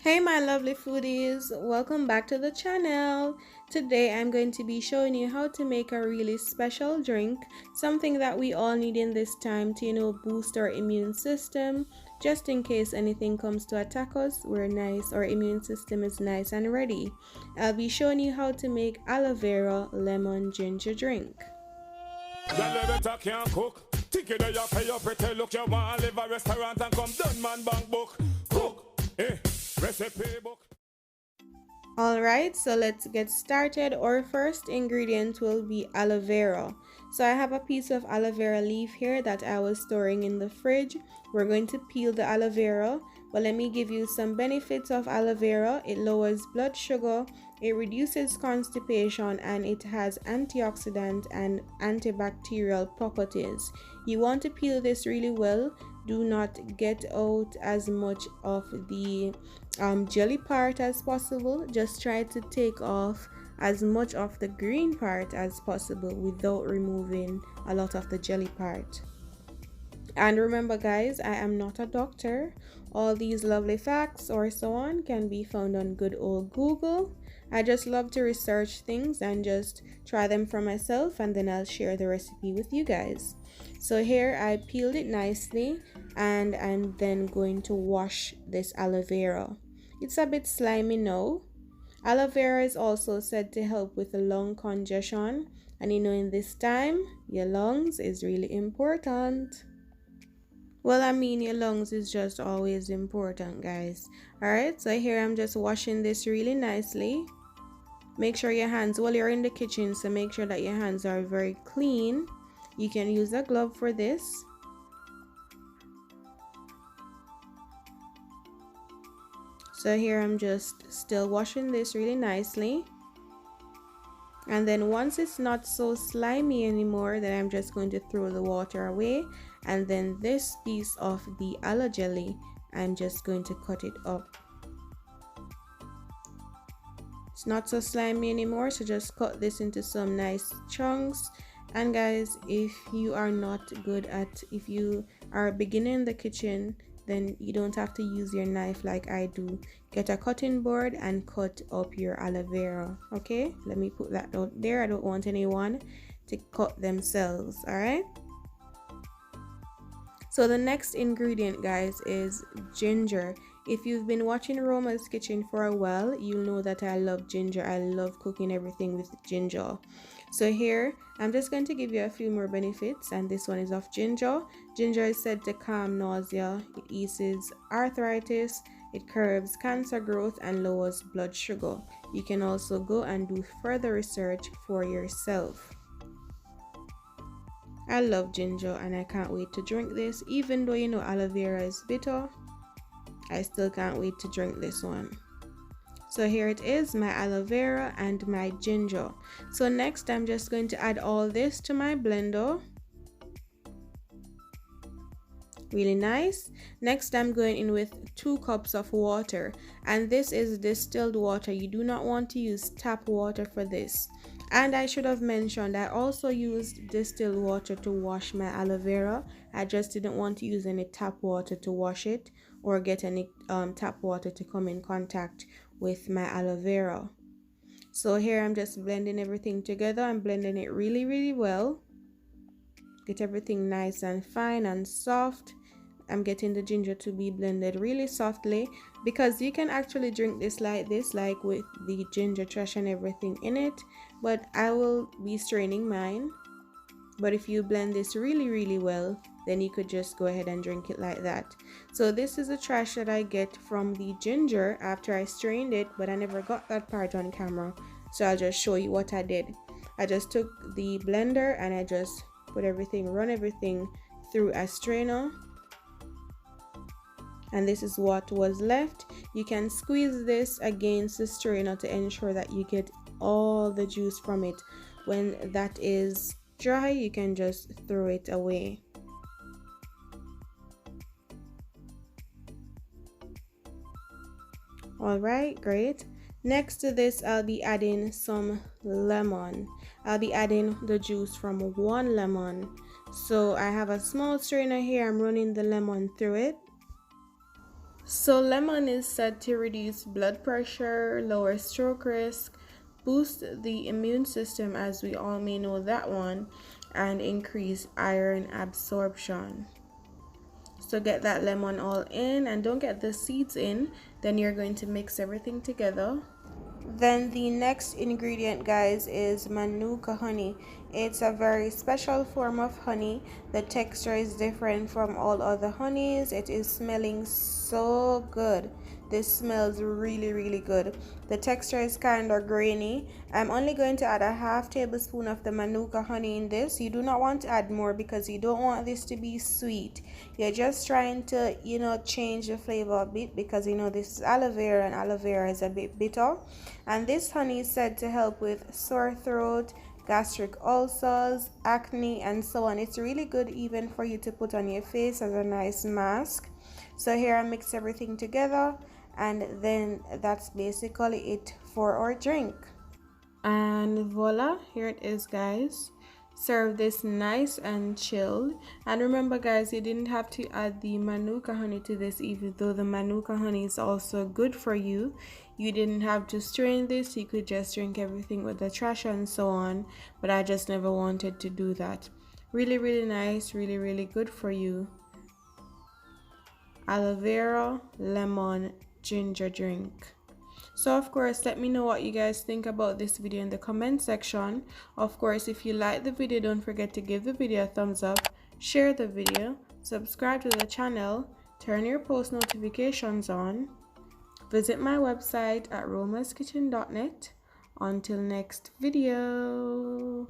Hey my lovely foodies, welcome back to the channel. Today I'm going to be showing you how to make a really special drink, something that we all need in this time to boost our immune system. Just in case anything comes to attack us, we're nice, our immune system is nice and ready. I'll be showing you how to make aloe vera lemon ginger drink. Recipe book. Alright, so let's get started. Our first ingredient will be aloe vera. So I have a piece of aloe vera leaf here that I was storing in the fridge. We're going to peel the aloe vera, but let me give you some benefits of aloe vera. It lowers blood sugar, it reduces constipation, and it has antioxidant and antibacterial properties. You want to peel this really well. Do not get out as much of the jelly part as possible. Just try to take off as much of the green part as possible without removing a lot of the jelly part. And remember guys, I am not a doctor. All these lovely facts or so on can be found on good old Google. I just love to research things and just try them for myself, and then I'll share the recipe with you guys. So here I peeled it nicely, and I'm then going to wash this aloe vera. It's a bit slimy now. Aloe vera is also said to help with the lung congestion, and in this time your lungs is really important. Well, I mean, your lungs is just always important, guys. Alright, so here I'm just washing this really nicely. Make sure your hands, while you're in the kitchen, so make sure that your hands are very clean. You can use a glove for this. So here I'm just still washing this really nicely. And then once it's not so slimy anymore, then I'm just going to throw the water away. And then this piece of the aloe jelly, I'm just going to cut it up. It's not so slimy anymore, so just cut this into some nice chunks. And guys, if you are not good at, if you are a beginner in the kitchen, then you don't have to use your knife like I do. Get a cutting board and cut up your aloe vera. Okay, let me put that out there. I don't want anyone to cut themselves. All right, so the next ingredient, guys, is ginger. If you've been watching ROMA'S kitchen for a while, you'll know that I love ginger. I love cooking everything with ginger. So here I'm just going to give you a few more benefits, and this one is of ginger. Ginger is said to calm nausea, it eases arthritis, it curbs cancer growth, and lowers blood sugar. You can also go and do further research for yourself. I love ginger and I can't wait to drink this. Even though aloe vera is bitter, I still can't wait to drink this one. So here it is, my aloe vera and my ginger. So next I'm just going to add all this to my blender. Really nice. Next I'm going in with 2 cups of water, and this is distilled water. You do not want to use tap water for this. And I should have mentioned, I also used distilled water to wash my aloe vera. I just didn't want to use any tap water to wash it, or get any tap water to come in contact with my aloe vera. So here I'm just blending everything together. I'm blending it really well. Get everything nice and fine and soft. I'm getting the ginger to be blended really softly, because you can actually drink this, like with the ginger trash and everything in it, but I will be straining mine. But if you blend this really well, then you could just go ahead and drink it like that. So this is the trash that I get from the ginger after I strained it, but I never got that part on camera, so I'll just show you what I did. I just took the blender and I just run everything through a strainer, and this is what was left. You can squeeze this against the strainer to ensure that you get all the juice from it. When that is dry, you can just throw it away. Alright, great. Next to this, I'll be adding some lemon. I'll be adding the juice from 1 lemon. So I have a small strainer here. I'm running the lemon through it. So lemon is said to reduce blood pressure, lower stroke risk, boost the immune system, as we all may know that one, and increase iron absorption. So get that lemon all in, and don't get the seeds in. Then you're going to mix everything together. Then the next ingredient, guys, is Manuka honey. It's a very special form of honey. The texture is different from all other honeys. It is smelling so good. This smells really good. The texture is kind of grainy. I'm only going to add a half tablespoon of the Manuka honey in this. You do not want to add more because you don't want this to be sweet. You're just trying to, change the flavor a bit, because this is aloe vera, and aloe vera is a bit bitter. And this honey is said to help with sore throat, gastric ulcers, acne, and so on. It's really good even for you to put on your face as a nice mask. So here I mix everything together, and then that's basically it for our drink. And voila, here it is, guys. Serve this nice and chilled. And remember, guys, you didn't have to add the Manuka honey to this, even though the Manuka honey is also good for you. You didn't have to strain this. You could just drink everything with the trash and so on, but I just never wanted to do that. Really nice, really good for you. Aloe vera, lemon, ginger drink. So of course, let me know what you guys think about this video in the comment section. Of course, if you like the video, don't forget to give the video a thumbs up, share the video, subscribe to the channel, turn your post notifications on, visit my website at roma'skitchen.net. Until next video.